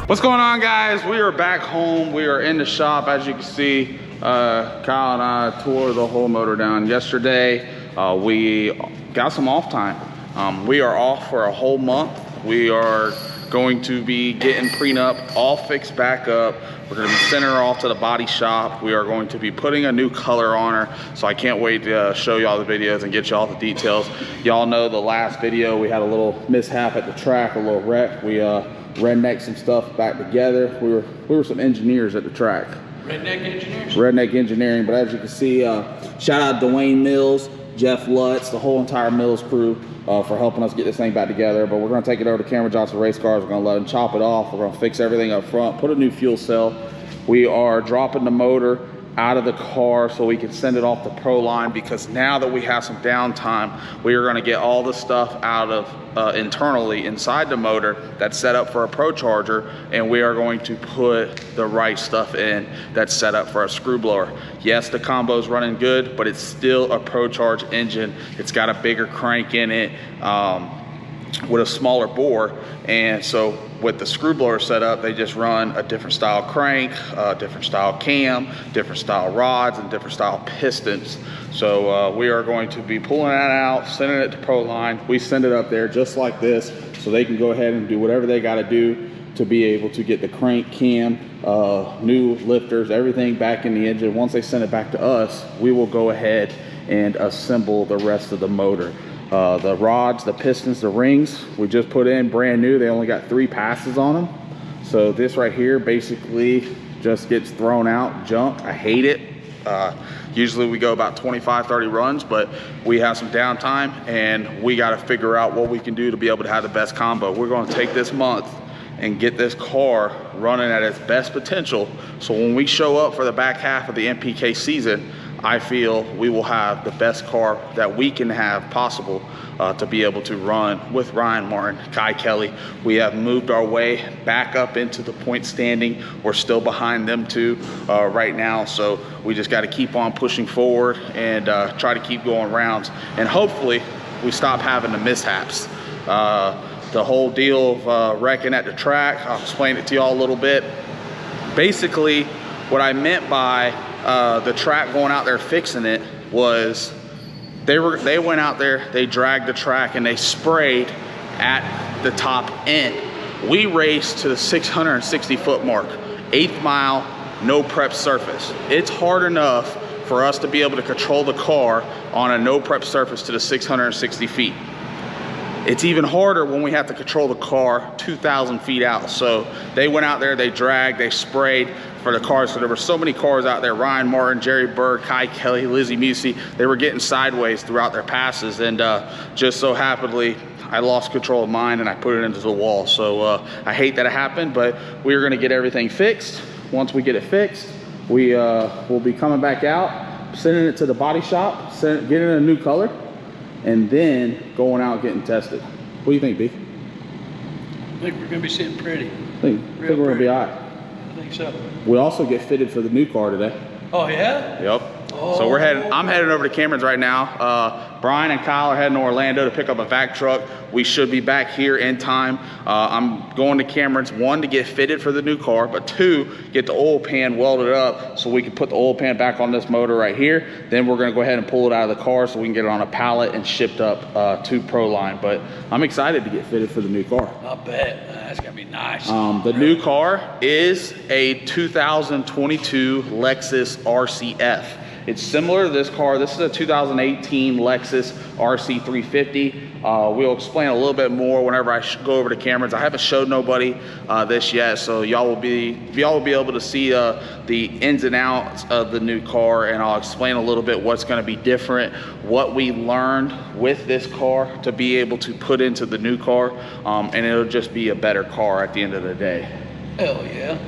What's going on, guys? We are back home. We are in the shop. As you can see, Kyle and I tore the whole motor down yesterday. We got some off time. We are off for a whole month. We are going to be getting Prenup all fixed back up. We're going to be sending her off to the body shop. We are going to be putting a new color on her. So I can't wait to show y'all the videos and get y'all the details. Y'all know the last video, we had a little mishap at the track, a little wreck. We rednecked some stuff back together. We were some engineers at the track. Redneck engineers? Redneck engineering, but as you can see, shout out Dwayne Mills, Jeff Lutz, the whole entire Mills crew for helping us get this thing back together. But we're gonna take it over to Cameron Johnson Race Cars. We're gonna let them chop it off. We're gonna fix everything up front, put a new fuel cell. We are dropping the motor out of the car so we can send it off to Proline, because now that we have some downtime, we are going to get all the stuff out of internally inside the motor that's set up for a Procharger, and we are going to put the right stuff in that's set up for a screw blower. Yes, the combo's running good, but it's still a Procharge engine. It's got a bigger crank in it with a smaller bore, and so with the screw blower set up, they just run a different style crank, different style cam, different style rods, and different style pistons. So we are going to be pulling that out, sending it to Proline. We send it up there just like this, so they can go ahead and do whatever they got to do to be able to get the crank, cam, new lifters, everything back in the engine. Once they send it back to us, we will go ahead and assemble the rest of the motor. The rods, the pistons, the rings, we just put in brand new. They only got 3 passes on them. So this right here basically just gets thrown out, junk. I hate it. Usually we go about 25, 30 runs, but we have some downtime and we got to figure out what we can do to be able to have the best combo. We're going to take this month and get this car running at its best potential. So when we show up for the back half of the NPK season, I feel we will have the best car that we can have possible to be able to run with Ryan Martin, Kai Kelly. We have moved our way back up into the point standing. We're still behind them two right now. So we just got to keep on pushing forward and try to keep going rounds. And hopefully we stop having the mishaps. The whole deal of wrecking at the track, I'll explain it to y'all a little bit. Basically, what I meant by the track going out there fixing it was they went out there, they dragged the track, and they sprayed at the top end. We raced to the 660 foot mark, 8th mile, no prep surface. It's hard enough for us to be able to control the car on a no prep surface to the 660 feet. It's even harder when we have to control the car 2,000 feet out. So they went out there, they dragged, they sprayed for the cars. So there were so many cars out there, Ryan Martin, Jerry Berg, Kai Kelly, Lizzie Musey. They were getting sideways throughout their passes. And just so happily, I lost control of mine and I put it into the wall. So I hate that it happened, but we're gonna get everything fixed. Once we get it fixed, we will be coming back out, sending it to the body shop, getting a new color, and then going out getting tested. What do you think, B? I think we're going to be sitting pretty. I think we're going to be all right. I think so. We also get fitted for the new car today. Oh, yeah? Yep. Oh. So I'm heading over to Cameron's right now. Brian and Kyle are heading to Orlando to pick up a vac truck. We should be back here in time. I'm going to Cameron's, 1, to get fitted for the new car, but 2, get the oil pan welded up so we can put the oil pan back on this motor right here. Then we're gonna go ahead and pull it out of the car so we can get it on a pallet and shipped up to Proline. But I'm excited to get fitted for the new car. I bet. That's gonna be nice. The new car is a 2022 Lexus RCF. It's similar to this car. This is a 2018 Lexus RC350. We'll explain a little bit more whenever I go over to Cameron's. I haven't showed nobody this yet, so y'all will be able to see the ins and outs of the new car, and I'll explain a little bit what's going to be different, what we learned with this car to be able to put into the new car, and it'll just be a better car at the end of the day. Hell yeah.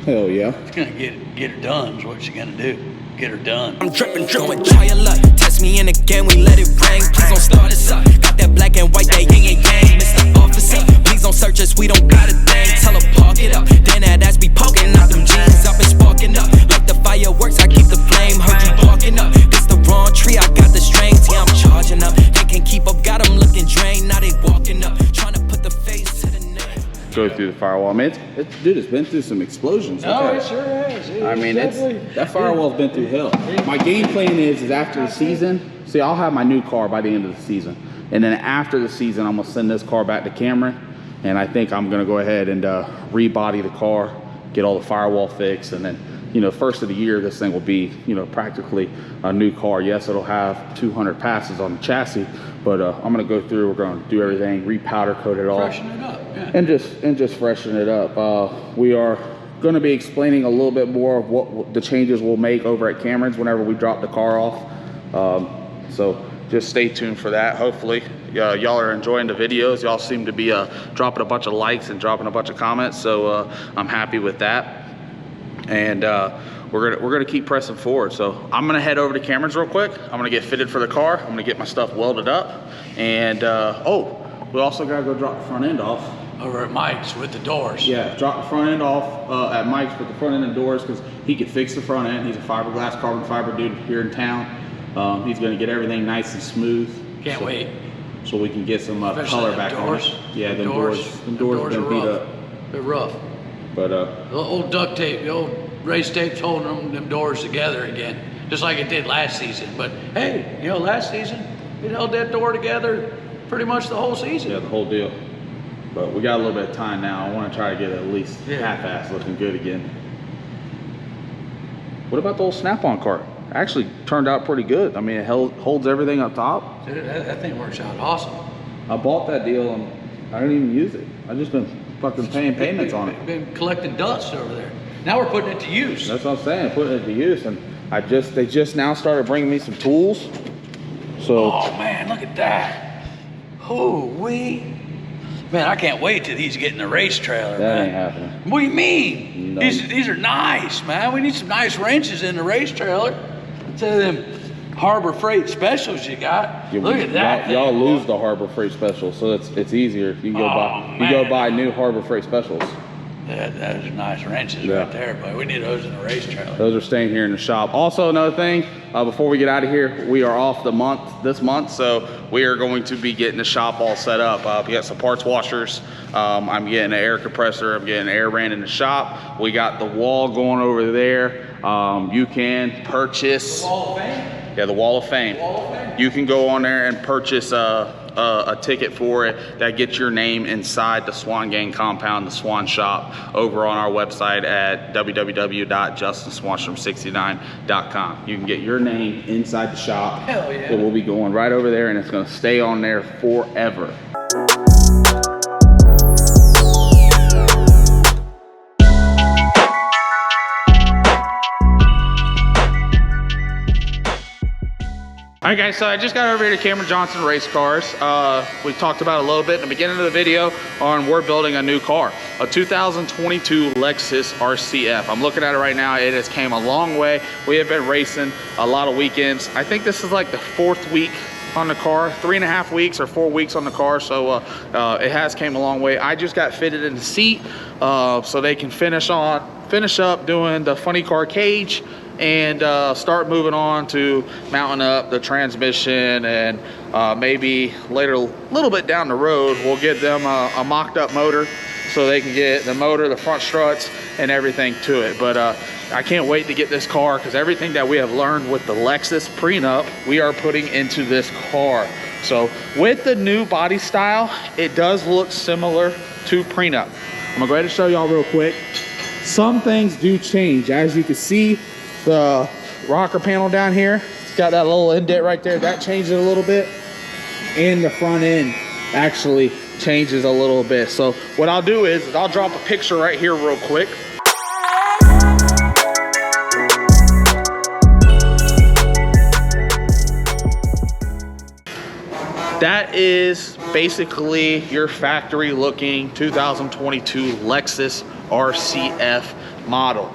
Hell yeah. It's gonna get her done is what she's gonna do. Get her done. I'm dripping, try your luck. Test me in again, we let it rain. Please don't start us up. Got that black and white, that yin and yang. Mr. Officer, please don't search us, we don't got a thing. Tell her park it up. Then that ass be poking out them jeans up and sparking up. Like the fireworks, I keep the flame. Heard you barking up. This the wrong tree, I got the strings. Yeah, I'm charging up. They can't keep up, got them looking drained. Now they walking up, trying to put the face to the name. go through the firewall. I mean, dude, it's been through some explosions. No, it sure has. I mean, that firewall's been through hell. My game plan is after the season, see, I'll have my new car by the end of the season. And then after the season, I'm gonna send this car back to Cameron. And I think I'm gonna go ahead and rebody the car, get all the firewall fixed, and then, you know, first of the year, this thing will be, you know, practically a new car. Yes, it'll have 200 passes on the chassis, but I'm gonna go through, we're gonna do everything, re-powder coat it all. Freshen it up, yeah. And just freshen it up. We are gonna be explaining a little bit more of what the changes we'll make over at Cameron's whenever we drop the car off. So just stay tuned for that. Hopefully y'all are enjoying the videos. Y'all seem to be dropping a bunch of likes and dropping a bunch of comments, so I'm happy with that. And we're gonna keep pressing forward. So I'm gonna head over to Cameron's real quick. I'm gonna get fitted for the car. I'm gonna get my stuff welded up. And oh, we also gotta go drop the front end off. Over at Mike's with the doors. Yeah, drop the front end off at Mike's with the front end and doors, because he can fix the front end. He's a fiberglass, carbon fiber dude here in town. He's gonna get everything nice and smooth. Can't wait. So we can get some color back doors. on it. Yeah, the doors have been beat up. They're rough. But the old duct tape, the old race tape's holding them doors together again, just like it did last season. But hey, you know, last season it held that door together pretty much the whole season. Yeah, the whole deal. But we got a little bit of time now. I want to try to get it at least half-assed looking good again. What about the old snap-on cart? Actually turned out pretty good. I mean, it holds everything up top. Dude, that thing works out awesome. I bought that deal and I don't even use it. I've just been fucking paying payments on it. Been collecting dust over there. Now we're putting it to use. That's what I'm saying, putting it to use. And they just now started bringing me some tools. So. Oh man, look at that. Man, I can't wait till these get in the race trailer, that man. Ain't happening. What do you mean? No. These are nice, man. We need some nice wrenches in the race trailer. Instead of them Harbor Freight specials you got. Look at that. Y'all lose the Harbor Freight specials, so it's easier. You can go buy new Harbor Freight specials. Those are nice wrenches right there, but we need those in the race trailer. Those are staying here in the shop. Also, another thing, before we get out of here, we are off this month, so we are going to be getting the shop all set up. We got some parts washers. I'm getting an air compressor. I'm getting air ran in the shop. We got the wall going over there. You can purchase. The Wall of Fame? Yeah, the Wall of Fame. You can go on there and purchase a ticket for it that gets your name inside the Swan Gang compound, the Swan shop, over on our website at www.justinswanstrom69.com. You can get your name inside the shop. Hell yeah. It will be going right over there, and it's going to stay on there forever. All right, guys, so I just got over here to Cameron Johnson Race Cars. We talked about it a little bit in the beginning of the video on we're building a new car, a 2022 Lexus RCF. I'm looking at it right now. It has came a long way. We have been racing a lot of weekends. I think this is like the 4th week on the car, 3.5 weeks or 4 weeks on the car. So it has came a long way. I just got fitted in the seat so they can finish up doing the funny car cage and start moving on to mounting up the transmission, and maybe later, a little bit down the road, we'll get them a mocked up motor so they can get the motor, the front struts, and everything to it. But I can't wait to get this car, because everything that we have learned with the Lexus Prenup, we are putting into this car. So with the new body style, it does look similar to Prenup. I'm gonna go ahead and show y'all real quick. Some things do change. As you can see, the rocker panel down here, it's got that little indent right there. That changes a little bit. And the front end actually changes a little bit. So what I'll do is I'll drop a picture right here real quick. That is basically your factory looking 2022 Lexus RCF model.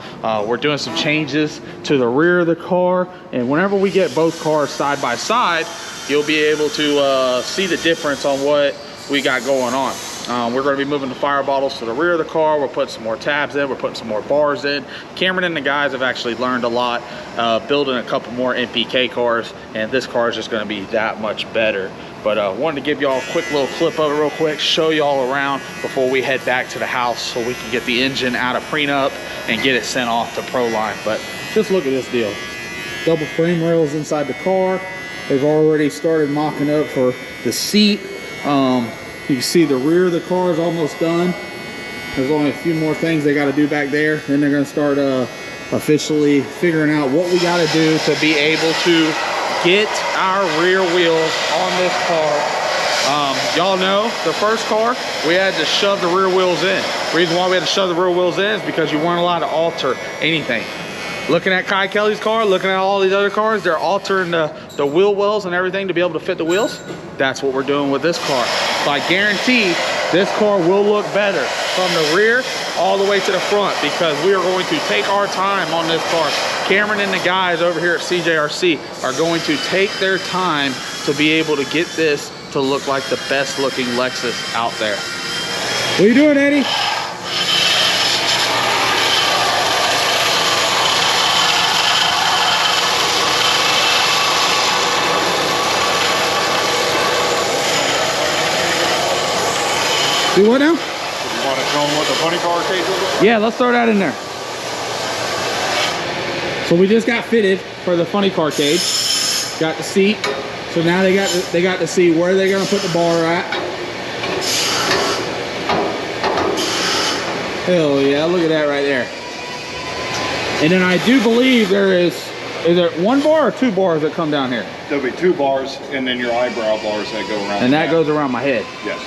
We're doing some changes to the rear of the car, and whenever we get both cars side by side, you'll be able to see the difference on what we got going on. We're going to be moving the fire bottles to the rear of the car. We're putting some more tabs in. We're putting some more bars in. Cameron and the guys have actually learned a lot, building a couple more NPK cars, and this car is just going to be that much better. But wanted to give y'all a quick little clip of it real quick, show y'all around before we head back to the house so we can get the engine out of Prenup and get it sent off to Proline. But just look at this deal. Double frame rails inside the car. They've already started mocking up for the seat. You can see the rear of the car is almost done. There's only a few more things they got to do back there. Then they're going to start officially figuring out what we got to do to be able to get our rear wheels on this car. Y'all know the first car, we had to shove the rear wheels in. The reason why we had to shove the rear wheels in is because you weren't allowed to alter anything. Looking at Kai Kelly's car, looking at all these other cars, they're altering the wheel wells and everything to be able to fit the wheels. That's what we're doing with this car. So I guarantee this car will look better from the rear all the way to the front, because we are going to take our time on this car. Cameron and the guys over here at CJRC are going to take their time to be able to get this to look like the best looking Lexus out there. What are you doing, Eddie? Do what now? You want to show them what the funny car cage is? Yeah, let's throw that in there. So we just got fitted for the funny car cage. Got the seat. So now they got to see where they're gonna put the bar at. Hell yeah, look at that right there. And then I do believe is there one bar or two bars that come down here? There'll be 2 bars and then your eyebrow bars that go around. And that goes around my head. Yes.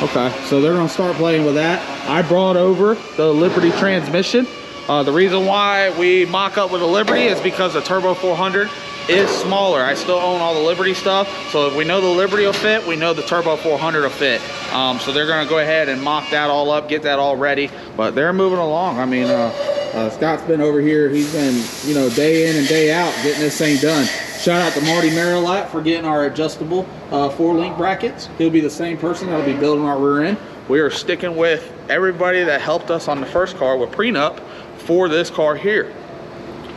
Okay, so they're gonna start playing with that. I brought over the Liberty transmission. The reason why we mock up with the Liberty is because the Turbo 400 is smaller. I still own all the Liberty stuff, so if we know the Liberty will fit, we know the Turbo 400 will fit. So they're gonna go ahead and mock that all up, get that all ready, but they're moving along. I mean, Scott's been over here. He's been, you know, day in and day out getting this thing done. Shout out to Marty Merrilat for getting our adjustable 4-link brackets. He'll be the same person that'll be building our rear end. We are sticking with everybody that helped us on the first car with Prenup for this car here.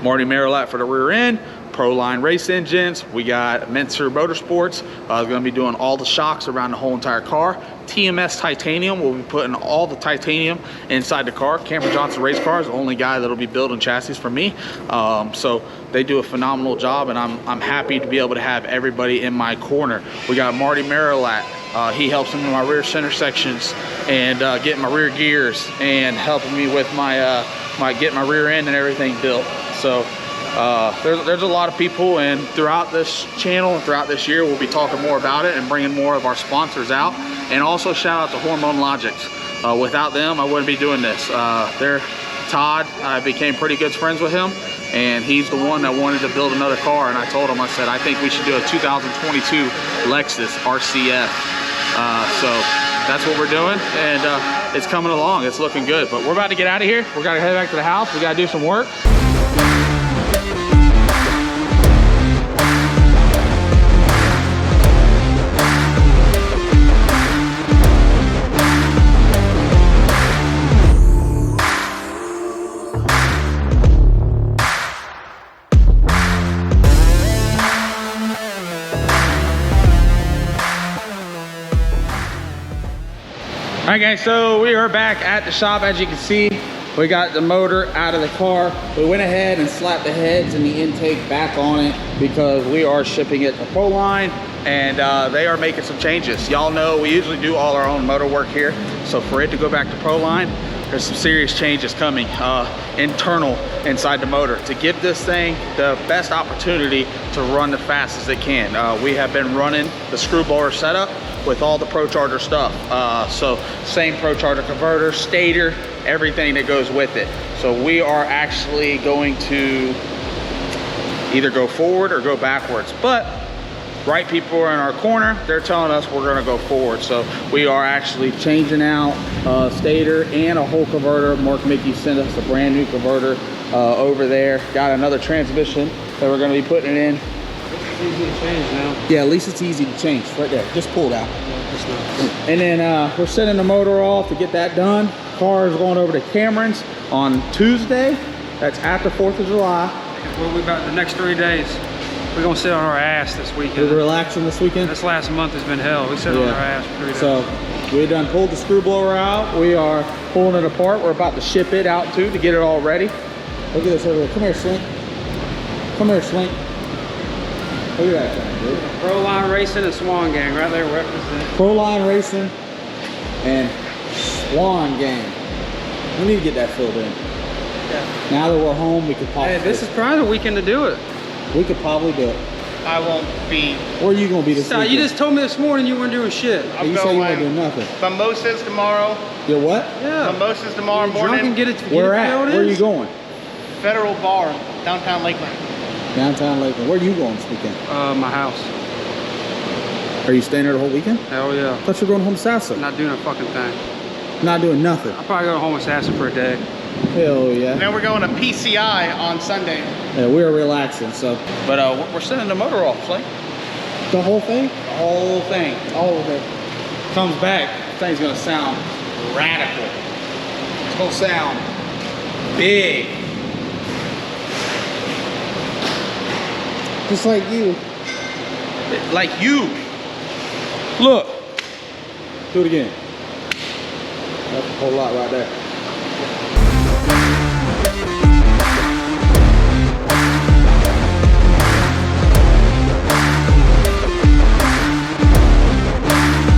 Marty Merrilat for the rear end, Proline race engines. We got Menscer Motorsports. Is going to be doing all the shocks around the whole entire car. TMS Titanium, we'll be putting all the titanium inside the car. Cameron Johnson Race Car is the only guy that'll be building chassis for me. So they do a phenomenal job, and I'm happy to be able to have everybody in my corner. We got Marty Merrilat. He helps me with my rear center sections and getting my rear gears and helping me with my getting my rear end and everything built. So there's a lot of people, and throughout this channel and throughout this year we'll be talking more about it and bringing more of our sponsors out. And also shout out to Hormone Logics. Without them I wouldn't be doing this. Todd, I became pretty good friends with him, and he's the one that wanted to build another car, and I told him, I said, I think we should do a 2022 Lexus RCF. So that's what we're doing, and it's coming along. It's looking good, but we're about to get out of here. We're gonna head back to the house. We gotta do some work. All right guys, so we are back at the shop. As you can see, we got the motor out of the car. We went ahead and slapped the heads and the intake back on it because we are shipping it to Proline, and they are making some changes. Y'all know we usually do all our own motor work here, so for it to go back to Proline, there's some serious changes coming internal inside the motor to give this thing the best opportunity to run the fastest it can. We have been running the screw blower setup with all the Procharger stuff. So same Procharger converter, stator, everything that goes with it. So we are actually going to either go forward or go backwards. But right people are in our corner, they're telling us we're gonna go forward. So we are actually changing out stator and a whole converter. Mark Mickey sent us a brand new converter over there. Got another transmission that we're gonna be putting it in. Easy to change now. Yeah, at least it's easy to change. Right there, just pull it out. stuff. And then we're sending the motor off to get that done. Car is going over to Cameron's on Tuesday. That's after 4th of July. Well, we about the next 3 days. We're gonna sit on our ass this weekend. We're relaxing this weekend. This last month has been hell. We sit on our ass for 3 days. So we done pulled the screw blower out. We are pulling it apart. We're about to ship it out too to get it all ready. Look at this over here. Come here, Slink. Come here, Slink. Look at that thing, dude. Proline Racing and Swan Gang right there represent. Proline Racing and Swan Gang. We need to get that filled in. Yeah. Now that we're home, we could probably. Hey, this is probably the weekend to do it. We could probably do it. I won't be. Where are you gonna be this Stop, weekend? you just told me this morning you weren't doing shit. Hey, you say you weren't doing nothing. Mimosas tomorrow. You what? Yeah. Mimosas tomorrow You drunk morning. and get it. Where at? Where are you going? Federal Bar, downtown Lakeland. Downtown Lakeland. Where are you going this weekend? My house. Are you staying there the whole weekend? Hell yeah. I thought you were going home Sassa. Not doing a fucking thing. Not doing nothing. I'll probably go to home assassin for a day. Hell yeah. And then we're going to PCI on Sunday. Yeah, we're relaxing, so. But we're sending the motor off, Slink. The whole thing? The whole thing. All of it. Comes back, the thing's gonna sound radical. It's gonna sound big. Just like you. Like you. Look. Do it again. That's a whole lot right there.